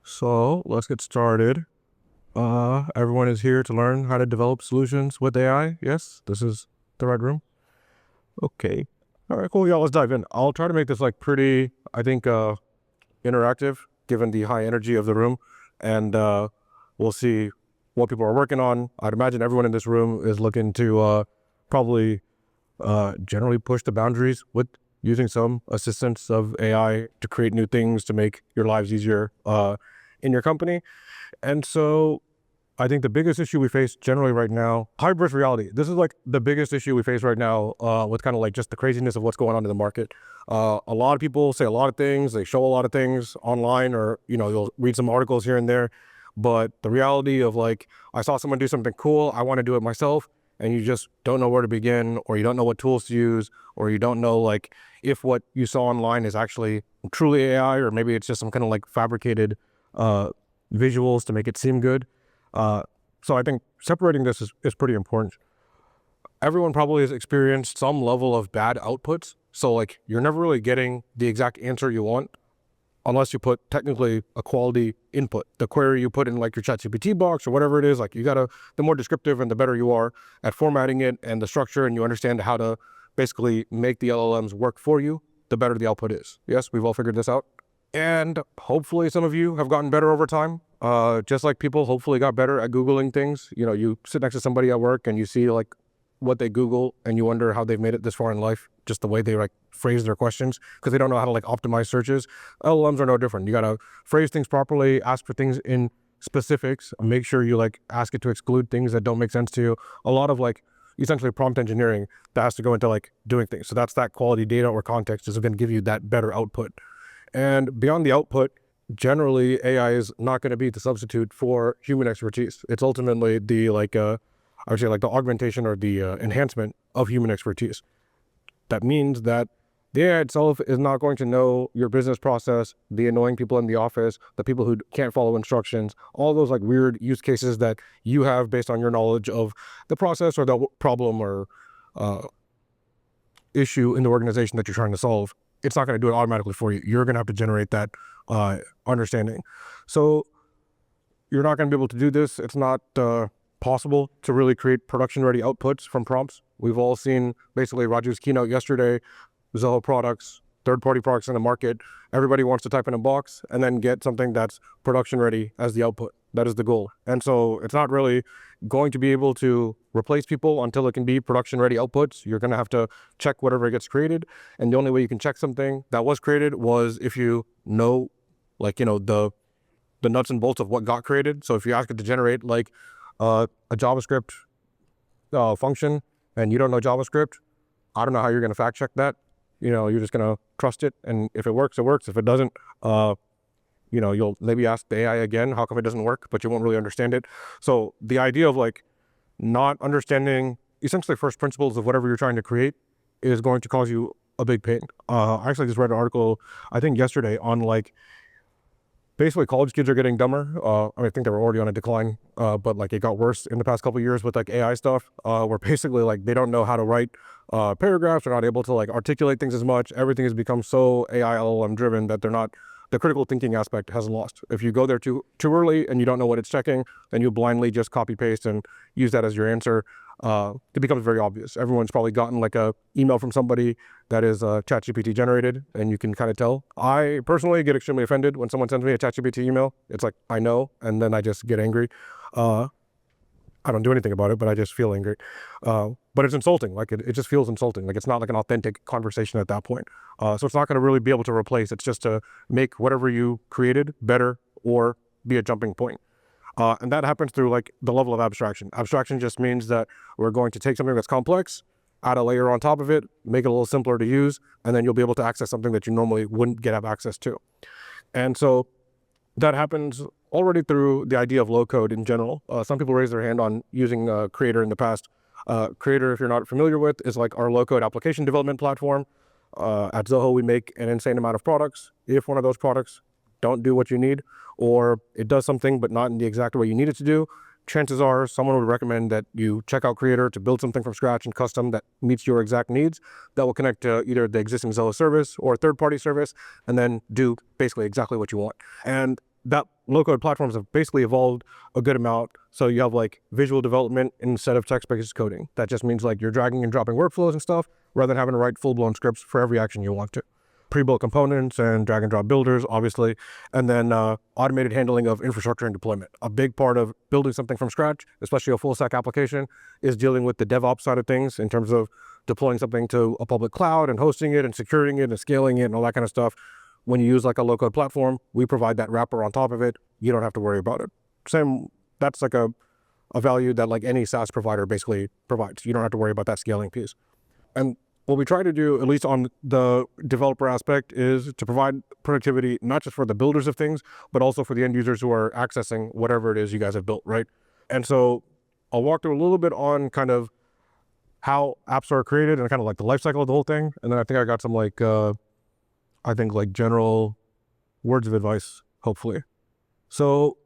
So let's get started. Everyone is here to learn how to develop solutions with AI. Yes, this is the right room. Okay. All right, cool. Yeah, let's dive in. I'll try to make this like pretty, I think, interactive given the high energy of the room. And we'll see what people are working on. I'd imagine everyone in this room is looking to probably generally push the boundaries with using some assistance of AI to create new things to make your lives easier in your company. And so I think the biggest issue we face generally right now, hybrid reality. This is like the biggest issue we face right now with kind of like just the craziness of what's going on in the market. A lot of people say a lot of things, they show a lot of things online, or, you'll read some articles here and there. But the reality of like, I saw someone do something cool, I want to do it myself, and you just don't know where to begin, or you don't know what tools to use, or you don't know like if what you saw online is actually truly AI, or maybe it's just some kind of like fabricated visuals to make it seem good. So I think separating this is pretty important. Everyone probably has experienced some level of bad outputs. So like you're never really getting the exact answer you want unless you put technically a quality input. The query you put in like your ChatGPT box or whatever it is, like the more descriptive and the better you are at formatting it and the structure, and you understand how to basically make the LLMs work for you, the better the output is. Yes, we've all figured this out. And hopefully some of you have gotten better over time. Just like people hopefully got better at Googling things. You sit next to somebody at work and you see like what they Google and you wonder how they've made it this far in life, just the way they like phrase their questions, because they don't know how to like optimize searches. LLMs are no different. You got to phrase things properly, ask for things in specifics, make sure you like ask it to exclude things that don't make sense to you. A lot of like essentially prompt engineering that has to go into like doing things. So that's that quality data or context is going to give you that better output. And beyond the output, generally AI is not going to be the substitute for human expertise. It's ultimately the I would say like the augmentation or the enhancement of human expertise. That means that the AI itself is not going to know your business process, the annoying people in the office, the people who can't follow instructions, all those like weird use cases that you have based on your knowledge of the process or the problem or issue in the organization that you're trying to solve. It's not going to do it automatically for you. You're going to have to generate that understanding. So you're not going to be able to do this. It's not possible to really create production-ready outputs from prompts. We've all seen basically Raju's keynote yesterday, Zoho products, third-party products in the market. Everybody wants to type in a box and then get something that's production-ready as the output. That is the goal. And so it's not really going to be able to replace people until it can be production-ready outputs. You're going to have to check whatever gets created. And the only way you can check something that was created was if you know, like, the nuts and bolts of what got created. So if you ask it to generate like a JavaScript function and you don't know JavaScript, I don't know how you're going to fact check that. You're just going to trust it. And if it works, it works. If it doesn't, you'll maybe ask the AI again, how come it doesn't work, but you won't really understand it. So the idea of like not understanding essentially first principles of whatever you're trying to create is going to cause you a big pain. I actually just read an article, I think yesterday, on like basically college kids are getting dumber. I think they were already on a decline, but like it got worse in the past couple of years with like AI stuff, where basically like they don't know how to write paragraphs. They're not able to like articulate things as much. Everything has become so AI LLM driven that the critical thinking aspect has lost. If you go there too early and you don't know what it's checking, then you blindly just copy paste and use that as your answer. It becomes very obvious. Everyone's probably gotten like a email from somebody that is ChatGPT generated, and you can kind of tell. I personally get extremely offended when someone sends me a ChatGPT email. It's like, I know, and then I just get angry. I don't do anything about it, but I just feel angry. But it's insulting. Like it just feels insulting. Like it's not like an authentic conversation at that point. So it's not going to really be able to replace. It's just to make whatever you created better or be a jumping point. And that happens through like the level of abstraction. Abstraction just means that we're going to take something that's complex, add a layer on top of it, make it a little simpler to use, and then you'll be able to access something that you normally wouldn't have access to. And so that happens already through the idea of low code in general. Some people raise their hand on using Creator in the past. Creator, if you're not familiar with, is like our low code application development platform. At Zoho, we make an insane amount of products. If one of those products don't do what you need, or it does something but not in the exact way you need it to do, chances are someone would recommend that you check out Creator to build something from scratch and custom that meets your exact needs, that will connect to either the existing Zoho service or a third-party service, and then do basically exactly what you want. And that low-code platforms have basically evolved a good amount. So you have like visual development instead of text-based coding. That just means like you're dragging and dropping workflows and stuff rather than having to write full-blown scripts for every action you want to. Pre-built components and drag and drop builders, obviously, and then automated handling of infrastructure and deployment. A big part of building something from scratch, especially a full stack application, is dealing with the DevOps side of things in terms of deploying something to a public cloud and hosting it and securing it and scaling it and all that kind of stuff. When you use like a low-code platform, we provide that wrapper on top of it. You don't have to worry about it. That's like a value that like any SaaS provider basically provides. You don't have to worry about that scaling piece. And what we try to do, at least on the developer aspect, is to provide productivity, not just for the builders of things, but also for the end users who are accessing whatever it is you guys have built, right? And so I'll walk through a little bit on kind of how apps are created and kind of like the life cycle of the whole thing. And then I think I got some like, general words of advice, hopefully. So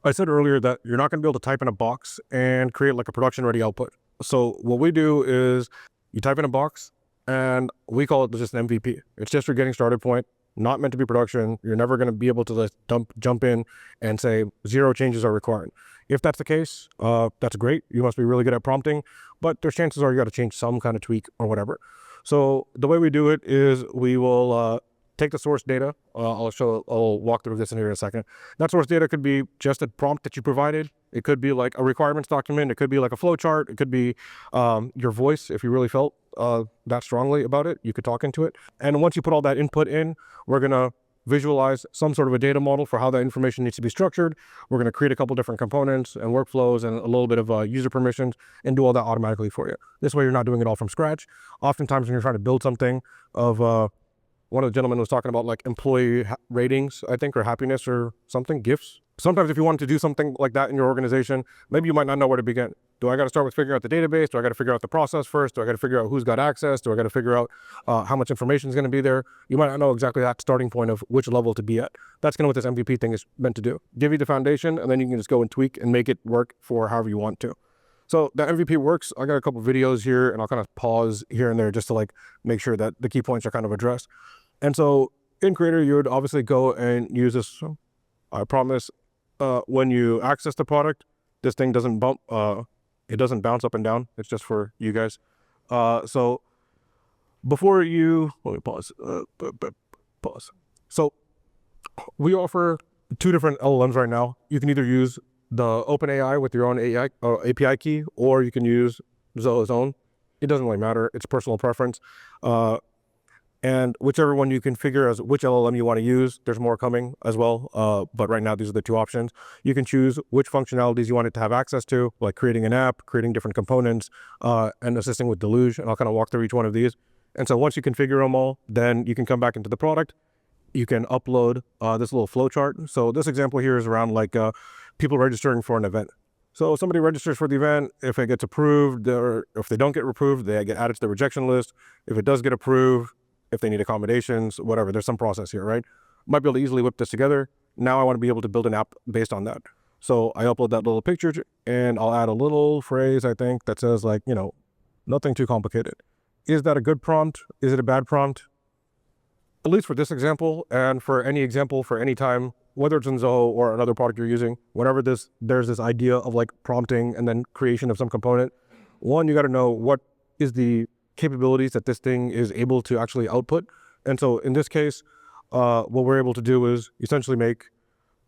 I said earlier that you're not going to be able to type in a box and create like a production ready output. So what we do is you type in a box and we call it just an MVP. It's just your getting started point, not meant to be production. You're never going to be able to just jump in and say 0 changes are required. If that's the case, that's great. You must be really good at prompting, but there's chances are you got to change some kind of tweak or whatever. So the way we do it is we will take the source data. I'll walk through this in here in a second. That source data could be just a prompt that you provided. It could be like a requirements document. It could be like a flow chart. It could be your voice. If you really felt that strongly about it, you could talk into it. And once you put all that input in, we're going to visualize some sort of a data model for how that information needs to be structured. We're going to create a couple different components and workflows and a little bit of user permissions and do all that automatically for you. This way you're not doing it all from scratch. Oftentimes when you're trying to build something of one of the gentlemen was talking about like employee ratings, I think, or happiness or something, gifts. Sometimes if you wanted to do something like that in your organization, maybe you might not know where to begin. Do I got to start with figuring out the database? Do I got to figure out the process first? Do I got to figure out who's got access? Do I got to figure out how much information is going to be there? You might not know exactly that starting point of which level to be at. That's kind of what this MVP thing is meant to do. Give you the foundation, and then you can just go and tweak and make it work for however you want to. So the MVP works. I got a couple videos here, and I'll kind of pause here and there just to like make sure that the key points are kind of addressed. And so in Creator, you would obviously go and use this. I promise when you access the product, this thing doesn't bump. It doesn't bounce up and down. It's just for you guys. So before you, let me pause. Pause. So we offer 2 different LLMs right now. You can either use the OpenAI with your own API key, or you can use Zoho's own. It doesn't really matter. It's personal preference. And whichever one you configure as which LLM you want to use, there's more coming as well. But right now, these are the 2 options. You can choose which functionalities you want it to have access to, like creating an app, creating different components, and assisting with Deluge. And I'll kind of walk through each one of these. And so once you configure them all, then you can come back into the product. You can upload this little flow chart. So this example here is around like people registering for an event. So somebody registers for the event. If it gets approved, or if they don't get approved, they get added to the rejection list. If it does get approved, if they need accommodations, whatever, there's some process here, right? Might be able to easily whip this together. Now I want to be able to build an app based on that. So I upload that little picture and I'll add a little phrase, I think, that says like, nothing too complicated. Is that a good prompt? Is it a bad prompt? At least for this example, and for any example for any time, whether it's in Zoho or another product you're using, whenever there's this idea of like prompting and then creation of some component, one, you got to know what is the capabilities that this thing is able to actually output. And so in this case, what we're able to do is essentially make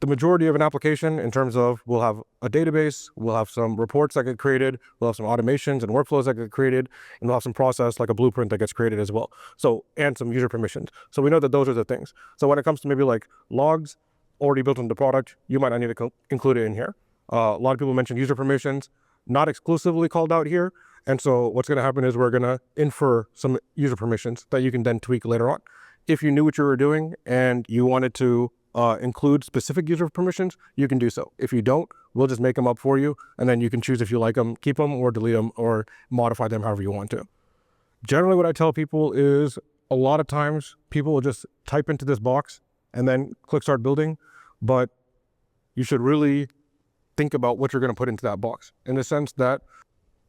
the majority of an application in terms of we'll have a database, we'll have some reports that get created, we'll have some automations and workflows that get created, and we'll have some process like a blueprint that gets created as well. So, and some user permissions. So we know that those are the things. So when it comes to maybe like logs already built into the product, you might not need to include it in here. A lot of people mention user permissions, not exclusively called out here. And so what's going to happen is we're going to infer some user permissions that you can then tweak later on. If you knew what you were doing and you wanted to include specific user permissions, you can do so. If you don't, we'll just make them up for you. And then you can choose if you like them, keep them or delete them or modify them however you want to. Generally, what I tell people is a lot of times people will just type into this box and then click start building. But you should really think about what you're going to put into that box in the sense that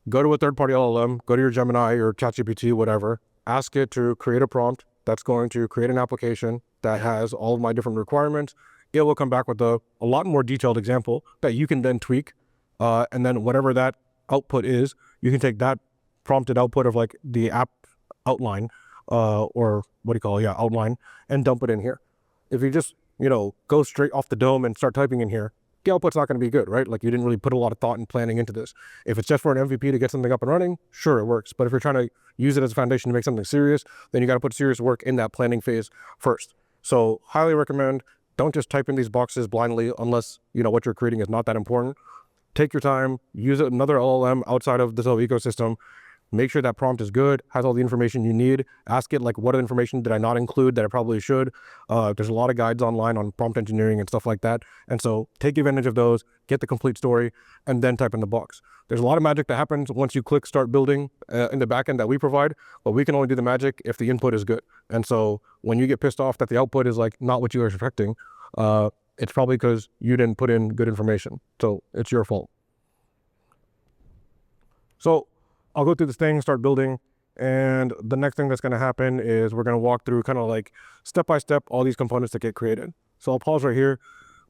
go to a third-party LLM, go to your Gemini or ChatGPT, whatever, ask it to create a prompt that's going to create an application that has all of my different requirements it will come back with a lot more detailed example that you can then tweak. And then whatever that output is, you can take that prompted output of like the app outline, or what do you call it? Yeah, outline, and dump it in here. If you just, go straight off the dome and start typing in here, the output's not going to be good, right? Like you didn't really put a lot of thought and planning into this. If it's just for an MVP to get something up and running, sure, it works. But if you're trying to use it as a foundation to make something serious, then you got to put serious work in that planning phase first. So highly recommend, don't just type in these boxes blindly unless, what you're creating is not that important. Take your time, use another LLM outside of the Zoho ecosystem. Make sure that prompt is good, has all the information you need. Ask it like, what information did I not include that I probably should? There's a lot of guides online on prompt engineering and stuff like that. And so take advantage of those, get the complete story, and then type in the box. There's a lot of magic that happens once you click start building in the backend that we provide, but we can only do the magic if the input is good. And so when you get pissed off that the output is like not what you were expecting, it's probably because you didn't put in good information. So it's your fault. So I'll go through this thing, start building, and the next thing that's going to happen is we're going to walk through kind of like step by step all these components that get created. So I'll pause right here.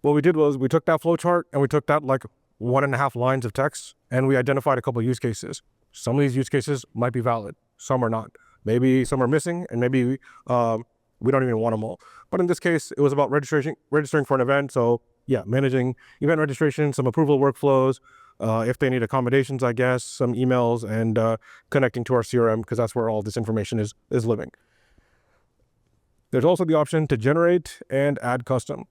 What we did was we took that flowchart and we took that like 1.5 lines of text and we identified a couple of use cases. Some of these use cases might be valid, some are not. Maybe some are missing, and maybe we don't even want them all. But in this case, it was about registering for an event. So yeah, managing event registration, some approval workflows, if they need accommodations, I guess, some emails, and connecting to our CRM, because that's where all this information is living. There's also the option to generate and add custom.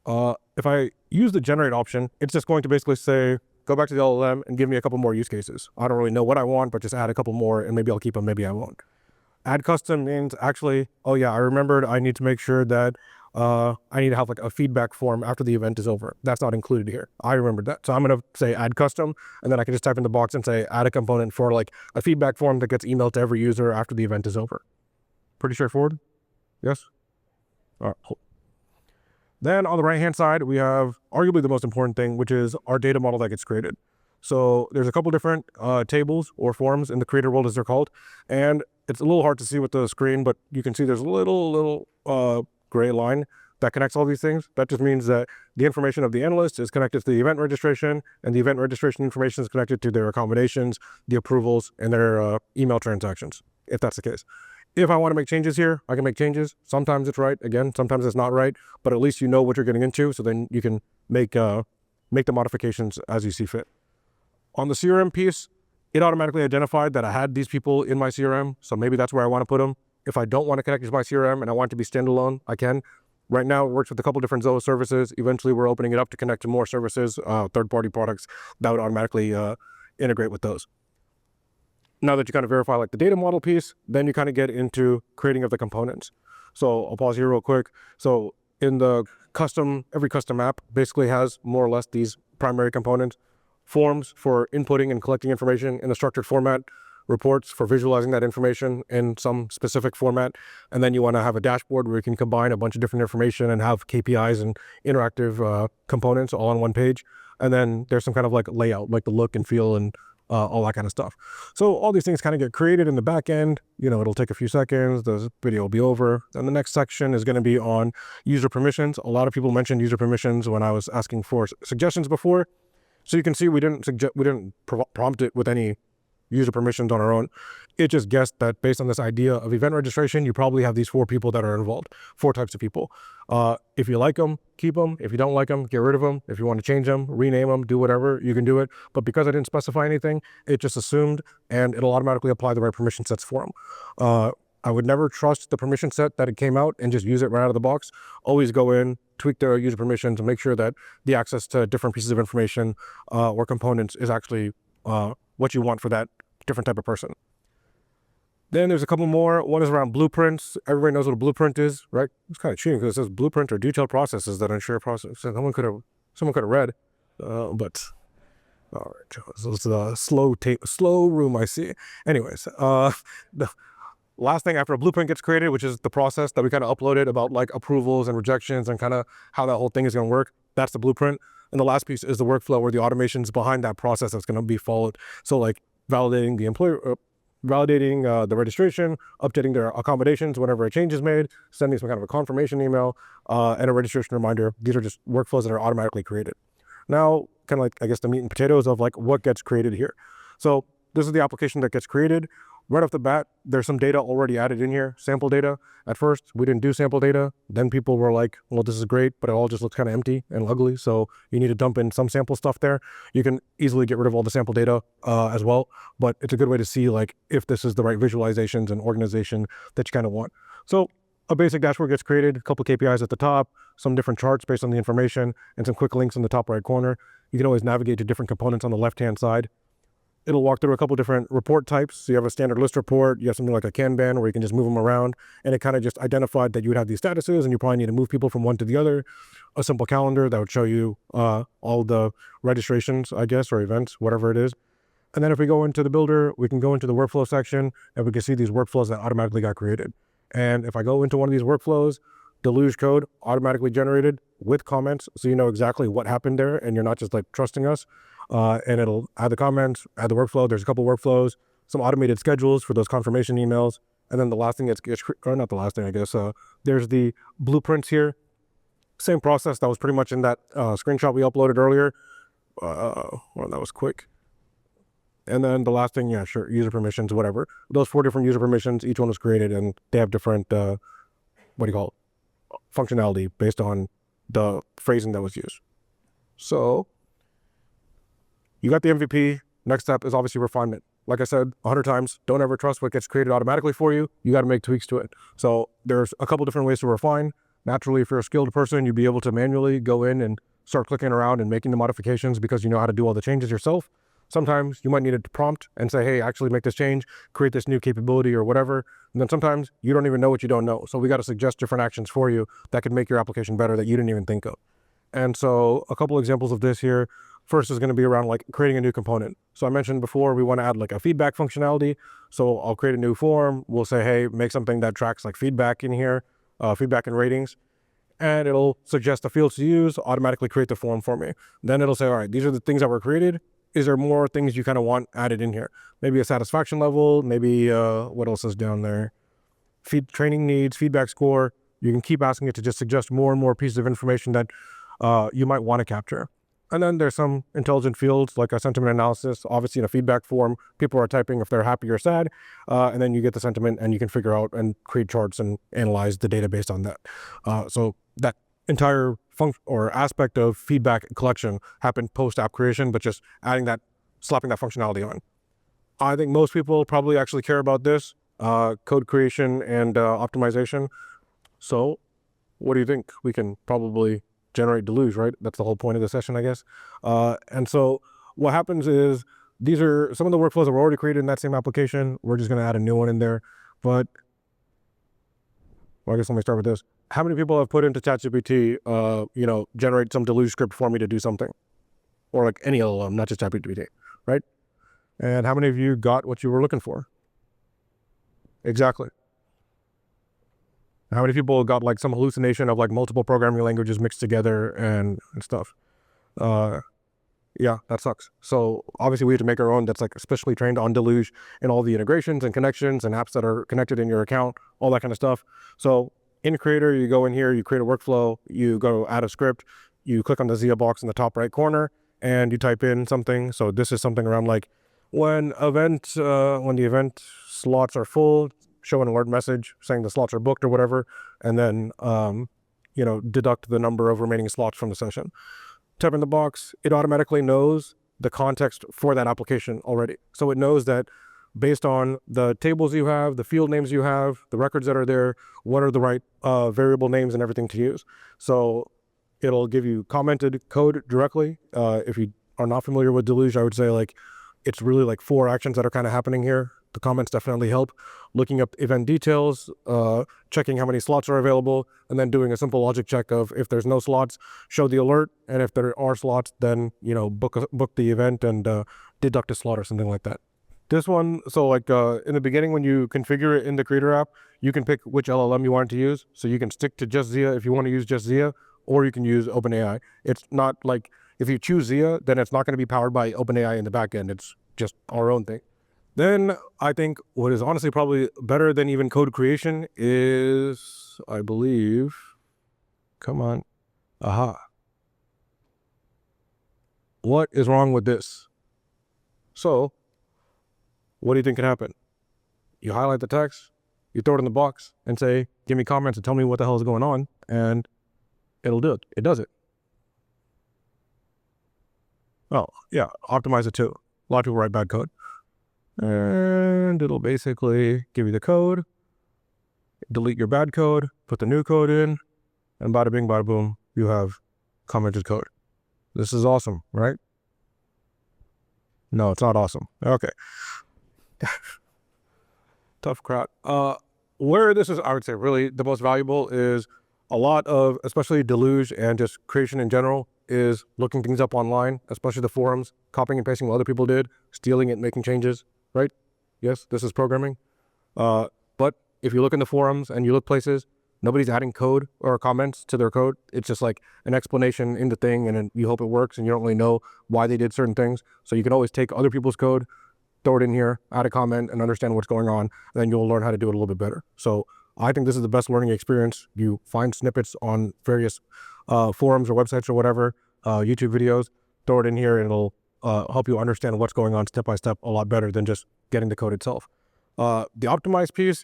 If I use the generate option, it's just going to basically say, go back to the LLM and give me a couple more use cases. I don't really know what I want, but just add a couple more and maybe I'll keep them, maybe I won't. Add custom means actually, oh yeah, I remembered I need to make sure that I need to have like a feedback form after the event is over. That's not included here. I remembered that. So I'm going to say add custom, and then I can just type in the box and say add a component for like a feedback form that gets emailed to every user after the event is over. Pretty straightforward. Yes? All right. Then on the right-hand side, we have arguably the most important thing, which is our data model that gets created. So there's a couple different tables or forms in the creator world, as they're called. And it's a little hard to see with the screen, but you can see there's a little gray line that connects all these things. That just means that the information of the analyst is connected to the event registration, and the event registration information is connected to their accommodations, the approvals, and their email transactions, if that's the case. If I want to make changes here, I can make changes. Sometimes it's right, again, sometimes it's not right, but at least you know what you're getting into, so then you can make the modifications as you see fit. On the CRM piece, it automatically identified that I had these people in my CRM, so maybe that's where I want to put them. If I don't want to connect to my CRM and I want it to be standalone, I can. Right now, it works with a couple different Zoho services. Eventually, we're opening it up to connect to more services, third-party products that would automatically integrate with those. Now that you kind of verify like the data model piece, then you kind of get into creating of the components. So I'll pause here real quick. So in the every custom app basically has more or less these primary components: forms for inputting and collecting information in a structured format, reports for visualizing that information in some specific format, and then you want to have a dashboard where you can combine a bunch of different information and have KPIs and interactive components all on one page. And then there's some kind of like layout, like the look and feel and all that kind of stuff. So all these things kind of get created in the back end. It'll take a few seconds, the video will be over. Then the next section is going to be on user permissions. A lot of people mentioned user permissions when I was asking for suggestions before. So you can see we didn't prompt it with any user permissions on our own. It just guessed that based on this idea of event registration, you probably have these 4 people that are involved, 4 types of people. If you like them, keep them. If you don't like them, get rid of them. If you want to change them, rename them, do whatever, you can do it. But because I didn't specify anything, it just assumed, and it'll automatically apply the right permission sets for them. I would never trust the permission set that it came out and just use it right out of the box. Always go in, tweak the user permissions, and make sure that the access to different pieces of information or components is actually what you want for that different type of person. Then there's a couple more. One is around blueprints. Everybody knows what a blueprint is, right? It's kind of cheating because it says blueprint or detailed processes that ensure process. So someone could have read, but all right. So it's a slow room, I see. Anyways, the last thing after a blueprint gets created, which is the process that we kind of uploaded about like approvals and rejections and kind of how that whole thing is going to work. That's the blueprint. And the last piece is the workflow, or the automations behind that process that's going to be followed. So like validating the employer, validating the registration, updating their accommodations whenever a change is made, sending some kind of a confirmation email, and a registration reminder. These are just workflows that are automatically created. Now, kind of like, I guess, the meat and potatoes of like what gets created here. So this is the application that gets created. Right off the bat, there's some data already added in here, sample data. At first, we didn't do sample data. Then people were like, well, this is great, but it all just looks kind of empty and ugly. So you need to dump in some sample stuff there. You can easily get rid of all the sample data as well, but it's a good way to see like if this is the right visualizations and organization that you kind of want. So a basic dashboard gets created, a couple KPIs at the top, some different charts based on the information, and some quick links in the top right corner. You can always navigate to different components on the left-hand side. It'll walk through a couple different report types. So you have a standard list report, you have something like a Kanban where you can just move them around, and it kind of just identified that you would have these statuses and you probably need to move people from one to the other. A simple calendar that would show you all the registrations, I guess, or events, whatever it is. And then if we go into the builder, we can go into the workflow section and we can see these workflows that automatically got created. And if I go into one of these workflows, Deluge code automatically generated with comments, so you know exactly what happened there and you're not just like trusting us. And it'll add the comments, add the workflow. There's a couple workflows, some automated schedules for those confirmation emails. And then the last thing or not the last thing, I guess, there's the blueprints here. Same process that was pretty much in that screenshot we uploaded earlier. Well, that was quick. And then the last thing, yeah, sure, user permissions, whatever. Those 4 different user permissions, each one was created and they have different, functionality based on the phrasing that was used. So you got the MVP. Next step is obviously refinement. Like I said 100 times, don't ever trust what gets created automatically for you. You got to make tweaks to it. So there's a couple different ways to refine. Naturally, if you're a skilled person, you'd be able to manually go in and start clicking around and making the modifications because you know how to do all the changes yourself. Sometimes you might need a prompt and say, hey, actually make this change, create this new capability or whatever. And then sometimes you don't even know what you don't know. So we got to suggest different actions for you that could make your application better that you didn't even think of. And so a couple examples of this here. First is going to be around like creating a new component. So I mentioned before, we want to add like a feedback functionality. So I'll create a new form. We'll say, hey, make something that tracks like feedback in here, feedback and ratings. And it'll suggest the fields to use, automatically create the form for me. Then it'll say, all right, these are the things that were created. Is there more things you kind of want added in here? Maybe a satisfaction level, maybe what else is down there? Training needs, feedback score. You can keep asking it to just suggest more and more pieces of information that you might want to capture. And then there's some intelligent fields like a sentiment analysis. Obviously in a feedback form, people are typing if they're happy or sad, and then you get the sentiment and you can figure out and create charts and analyze the data based on that. So that entire function or aspect of feedback collection happened post app creation, but just adding that, slapping that functionality on. I think most people probably actually care about this, code creation and optimization. So what do you think? We can probably generate Deluge, right? That's the whole point of the session, I guess. And so what happens is these are some of the workflows that were already created in that same application. We're just going to add a new one in there. But well, I guess let me start with this. How many people have put into ChatGPT, generate some Deluge script for me to do something? Or like any LLM, not just ChatGPT, right? And how many of you got what you were looking for? Exactly. How many people got like some hallucination of like multiple programming languages mixed together and stuff? Yeah, that sucks. So obviously we have to make our own that's like especially trained on Deluge and all the integrations and connections and apps that are connected in your account, all that kind of stuff. So in Creator, you go in here, you create a workflow, you go add a script, you click on the Zia box in the top right corner and you type in something. So this is something around like when the event slots are full, show an alert message saying the slots are booked or whatever, and then, deduct the number of remaining slots from the session. Type in the box, it automatically knows the context for that application already. So it knows that based on the tables you have, the field names you have, the records that are there, what are the right variable names and everything to use. So it'll give you commented code directly. If you are not familiar with Deluge, I would say like it's really like 4 actions that are kind of happening here. The comments definitely help. Looking up event details, checking how many slots are available, and then doing a simple logic check of if there's no slots, show the alert, and if there are slots, then book the event and deduct a slot or something like that. This one, so like in the beginning when you configure it in the Creator app, you can pick which LLM you want to use. So you can stick to just Zia if you want to use just Zia, or you can use OpenAI. It's not like if you choose Zia, then it's not going to be powered by OpenAI in the back end. It's just our own thing. Then I think what is honestly probably better than even code creation is, I believe, come on, aha. What is wrong with this? So what do you think can happen? You highlight the text, you throw it in the box and say, give me comments and tell me what the hell is going on, and it'll do it. It does it. Oh, yeah, optimize it too. A lot of people write bad code. And it'll basically give you the code, delete your bad code, put the new code in, and bada bing, bada boom, you have commented code. This is awesome, right? No, it's not awesome. Okay. Tough crowd. Where this is, I would say, really the most valuable is a lot of, especially Deluge and just creation in general, is looking things up online, especially the forums, copying and pasting what other people did, stealing it, making changes, right? Yes, this is programming. But if you look in the forums and you look places, nobody's adding code or comments to their code. It's just like an explanation in the thing, and then you hope it works, and you don't really know why they did certain things. So you can always take other people's code, throw it in here, add a comment, and understand what's going on. And then you'll learn how to do it a little bit better. So I think this is the best learning experience. You find snippets on various forums or websites or whatever, YouTube videos, throw it in here, and it'll help you understand what's going on step by step a lot better than just getting the code itself. The optimized piece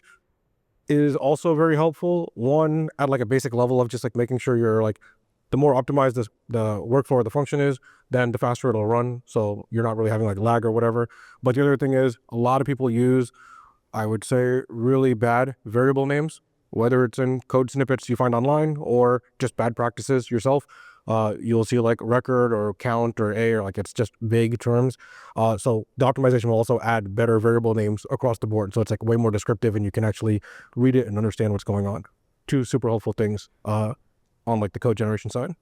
is also very helpful. One, at like a basic level of just like making sure you're like, the more optimized the workflow or the function is, then the faster it'll run. So you're not really having like lag or whatever. But the other thing is, a lot of people use, I would say, really bad variable names, whether it's in code snippets you find online or just bad practices yourself. You'll see like record or count or a, or like it's just vague terms. So the optimization will also add better variable names across the board. So it's like way more descriptive and you can actually read it and understand what's going on. Two super helpful things on like the code generation side.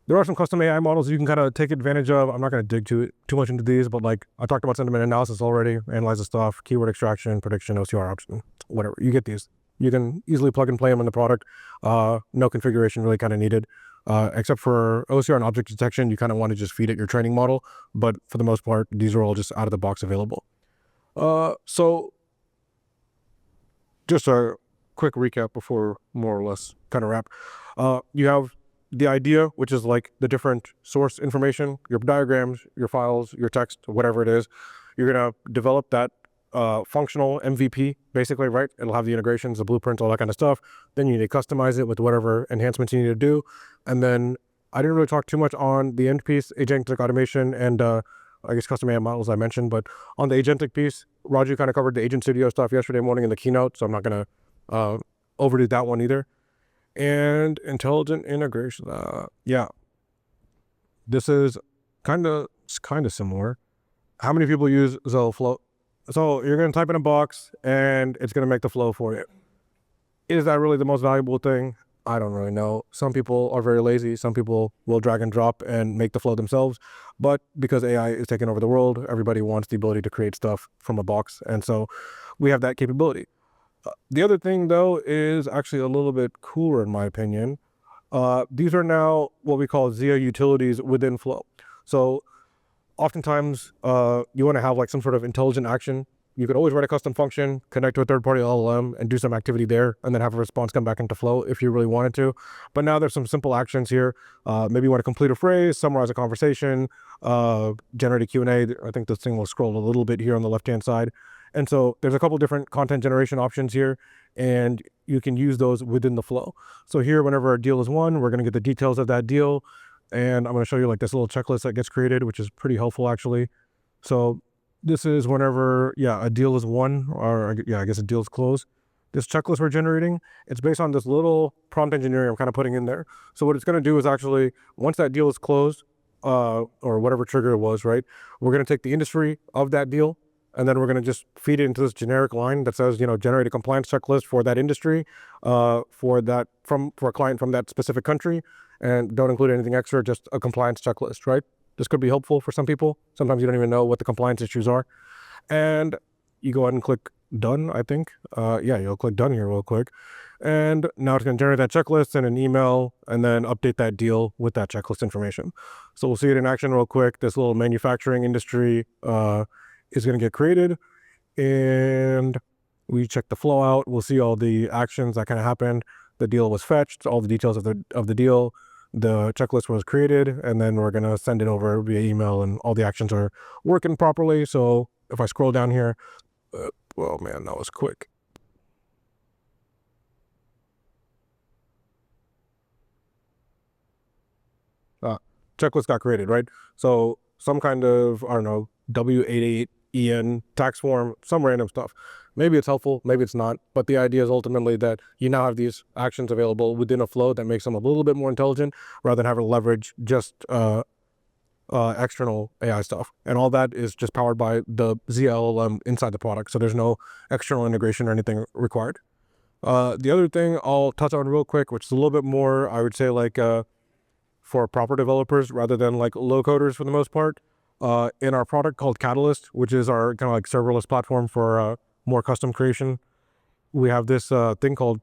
There are some custom AI models you can kind of take advantage of. I'm not going to dig too much into these, but like I talked about sentiment analysis already, analyze the stuff, keyword extraction, prediction, OCR option, whatever. You get these. You can easily plug and play them in the product. No configuration really kind of needed, except for OCR and object detection. You kind of want to just feed it your training model, but for the most part, these are all just out of the box available. So just a quick recap before more or less kind of wrap. You have the idea, which is like the different source information, your diagrams, your files, your text, whatever it is. You're going to develop that functional MVP, basically, right? It'll have the integrations, the blueprints, all that kind of stuff. Then you need to customize it with whatever enhancements you need to do. And then I didn't really talk too much on the end piece, agentic automation, and I guess custom AI models I mentioned. But on the agentic piece, Raju kind of covered the Agent Studio stuff yesterday morning in the keynote, so I'm not going to overdo that one either. And intelligent integration, yeah, this is kind of similar. How many people use Zoho Flow? So you're going to type in a box and it's going to make the flow for you. Is that really the most valuable thing? I don't really know. Some people are very lazy. Some people will drag and drop and make the flow themselves. But because AI is taking over the world, everybody wants the ability to create stuff from a box. And so we have that capability. The other thing, though, is actually a little bit cooler, in my opinion. These are now what we call Zoho utilities within Flow. So oftentimes, you want to have like some sort of intelligent action. You could always write a custom function, connect to a third-party LLM, and do some activity there, and then have a response come back into Flow if you really wanted to. But now there's some simple actions here. Maybe you want to complete a phrase, summarize a conversation, generate a Q&A. I think this thing will scroll a little bit here on the left-hand side. And so there's a couple different content generation options here, and you can use those within the flow. So here, whenever a deal is won, we're going to get the details of that deal. And I'm going to show you like this little checklist that gets created, which is pretty helpful actually. So this is whenever, a deal is won, or I guess a deal is closed. This checklist we're generating, it's based on this little prompt engineering I'm kind of putting in there. So what it's going to do is actually, once that deal is closed, or whatever trigger it was, right? We're going to take the industry of that deal, and then we're going to just feed it into this generic line that says, generate a compliance checklist for that industry, for a client from that specific country, and don't include anything extra, just a compliance checklist, right? This could be helpful for some people. Sometimes you don't even know what the compliance issues are. And you go ahead and click done, I think. You'll click done here real quick. And now it's going to generate that checklist and an email, and then update that deal with that checklist information. So we'll see it in action real quick. This little manufacturing industry is going to get created. and we check the flow out. We'll see all the actions that kind of happened. The deal was fetched, all the details of the deal. The checklist was created, and then we're gonna send it over via email, and all the actions are working properly. So if I scroll down here, well, man, that was quick. Checklist got created, right? So some kind of, I don't know, W88EN tax form, some random stuff. Maybe it's helpful, maybe it's not, but the idea is ultimately that you now have these actions available within a flow that makes them a little bit more intelligent rather than having to leverage just external AI stuff. And all that is just powered by the ZLLM inside the product. So there's no external integration or anything required. The other thing I'll touch on real quick, which is a little bit more, I would say, like for proper developers rather than like low coders for the most part, in our product called Catalyst, which is our kind of like serverless platform for more custom creation, we have this thing called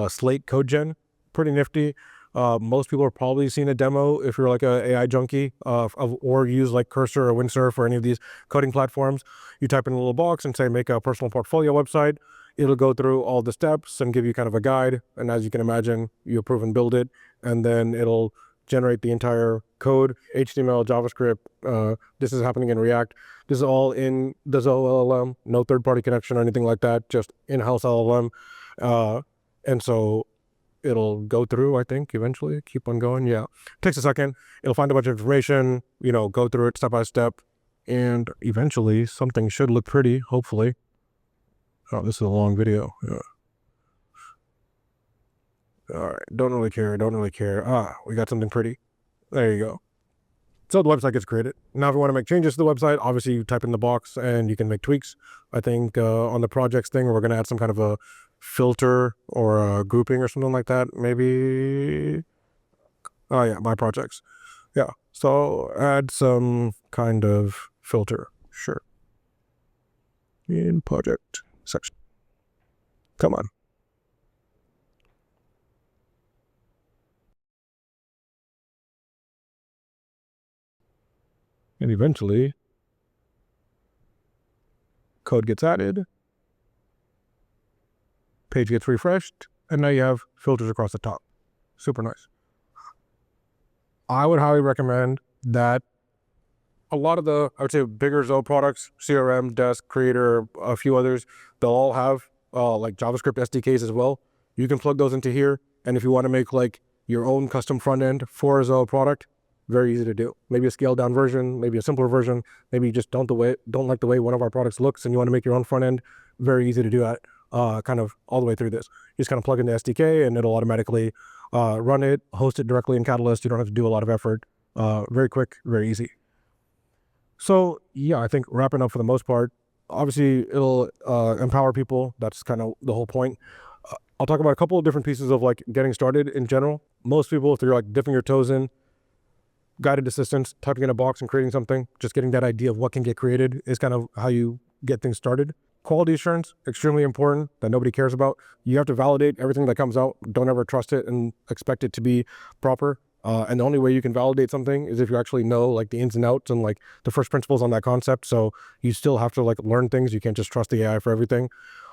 Slate Code Gen. Pretty nifty. Most people have probably seen a demo if you're like an AI junkie or use like Cursor or Windsurf or any of these coding platforms. You type in a little box and say, make a personal portfolio website. It'll go through all the steps and give you kind of a guide. And as you can imagine, you approve and build it. And then it'll generate the entire code, HTML, JavaScript. This is happening in React. This is all in the Zoho LLM, no third-party connection or anything like that, just in-house LLM. And so it'll go through, I think, eventually, keep on going. Yeah, it takes a second. It'll find a bunch of information, go through it step by step, and eventually something should look pretty, hopefully. Oh, this is a long video. Yeah. All right, don't really care. We got something pretty. There you go. So the website gets created. Now if you want to make changes to the website, obviously you type in the box and you can make tweaks. I think on the projects thing, we're going to add some kind of a filter or a grouping or something like that. Maybe, oh yeah, my projects. Yeah, so add some kind of filter, sure. In project section. Come on. And eventually, code gets added, page gets refreshed, and now you have filters across the top. Super nice. I would highly recommend that a lot of the, I would say, bigger Zoho products, CRM, Desk, Creator, a few others, they'll all have like JavaScript SDKs as well. You can plug those into here. And if you want to make like your own custom front end for a Zoho product, very easy to do. Maybe a scaled down version, maybe a simpler version. Maybe you just don't like the way one of our products looks and you want to make your own front end. Very easy to do that kind of all the way through this. You just kind of plug in the SDK and it'll automatically run it, host it directly in Catalyst. You don't have to do a lot of effort. Very quick, very easy. So yeah, I think wrapping up for the most part, obviously it'll empower people. That's kind of the whole point. I'll talk about a couple of different pieces of like getting started in general. Most people, if you're like dipping your toes in, guided assistance, typing in a box and creating something, just getting that idea of what can get created is kind of how you get things started. Quality assurance, extremely important, that nobody cares about. You have to validate everything that comes out. Don't ever trust it and expect it to be proper. And the only way you can validate something is if you actually know like the ins and outs and like the first principles on that concept. So you still have to like learn things. You can't just trust the AI for everything.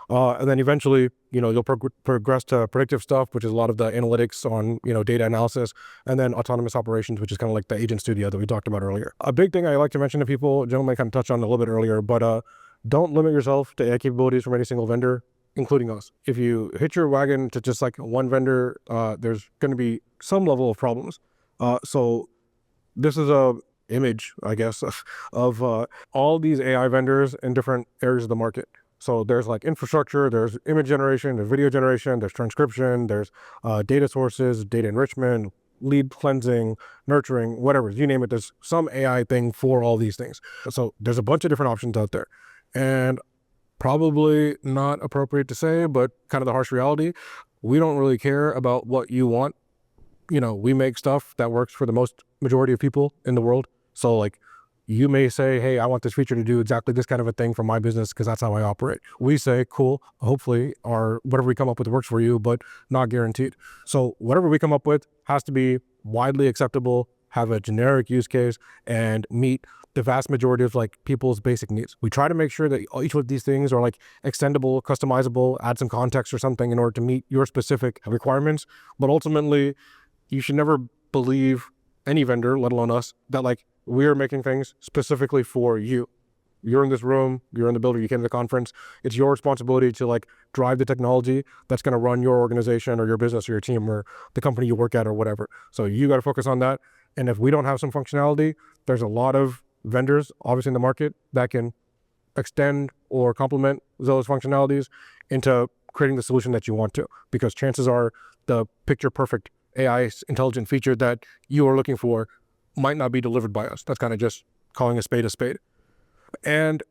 And then eventually, you'll progress to predictive stuff, which is a lot of the analytics on, data analysis, and then autonomous operations, which is kind of like the agent studio that we talked about earlier. A big thing I like to mention to people, gentlemen kind of touched on a little bit earlier, but don't limit yourself to AI capabilities from any single vendor, including us. If you hit your wagon to just like one vendor, there's going to be some level of problems. So this is a image, I guess, of all these AI vendors in different areas of the market. So there's like infrastructure, there's image generation, there's video generation, there's transcription, there's data sources, data enrichment, lead cleansing, nurturing, whatever, you name it, there's some AI thing for all these things. So there's a bunch of different options out there. And probably not appropriate to say, but kind of the harsh reality, we don't really care about what you want. We make stuff that works for the most majority of people in the world. So like, you may say, hey, I want this feature to do exactly this kind of a thing for my business because that's how I operate. We say, cool, hopefully, or whatever we come up with works for you, but not guaranteed. So whatever we come up with has to be widely acceptable, have a generic use case, and meet the vast majority of like people's basic needs. We try to make sure that each of these things are like extendable, customizable, add some context or something in order to meet your specific requirements. But ultimately, you should never believe any vendor, let alone us, that like we're making things specifically for you. You're in this room, you're in the building, you came to the conference. It's your responsibility to like drive the technology that's going to run your organization or your business or your team or the company you work at or whatever. So you got to focus on that. And if we don't have some functionality, there's a lot of vendors obviously in the market that can extend or complement those functionalities into creating the solution that you want to, because chances are the picture perfect AI intelligent feature that you are looking for might not be delivered by us. That's kind of just calling a spade a spade. And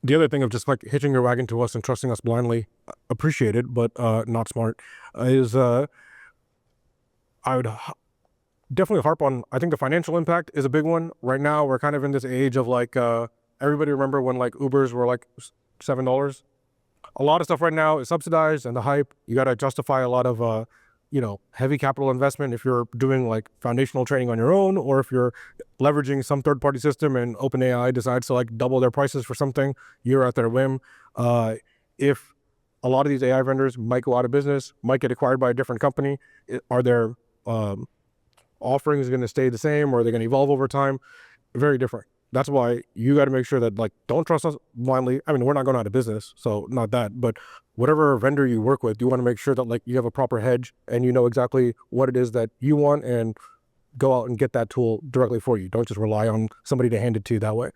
the other thing of just like hitching your wagon to us and trusting us blindly, appreciated, but not smart, is I would definitely harp on, I think the financial impact is a big one. Right now, we're kind of in this age of like, everybody remember when like Ubers were like $7? A lot of stuff right now is subsidized, and the hype, you got to justify a lot of, heavy capital investment if you're doing like foundational training on your own, or if you're leveraging some third-party system and OpenAI decides to like double their prices for something, you're at their whim. If a lot of these AI vendors might go out of business, might get acquired by a different company, are their offerings going to stay the same, or are they going to evolve over time? Very different. That's why you got to make sure that like, don't trust us blindly. I mean, we're not going out of business, so not that, but whatever vendor you work with, you want to make sure that like you have a proper hedge and you know exactly what it is that you want, and go out and get that tool directly for you. Don't just rely on somebody to hand it to you that way.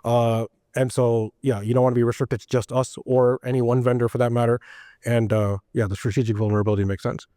And so, yeah, you don't want to be restricted to just us or any one vendor for that matter. And yeah, the strategic vulnerability makes sense.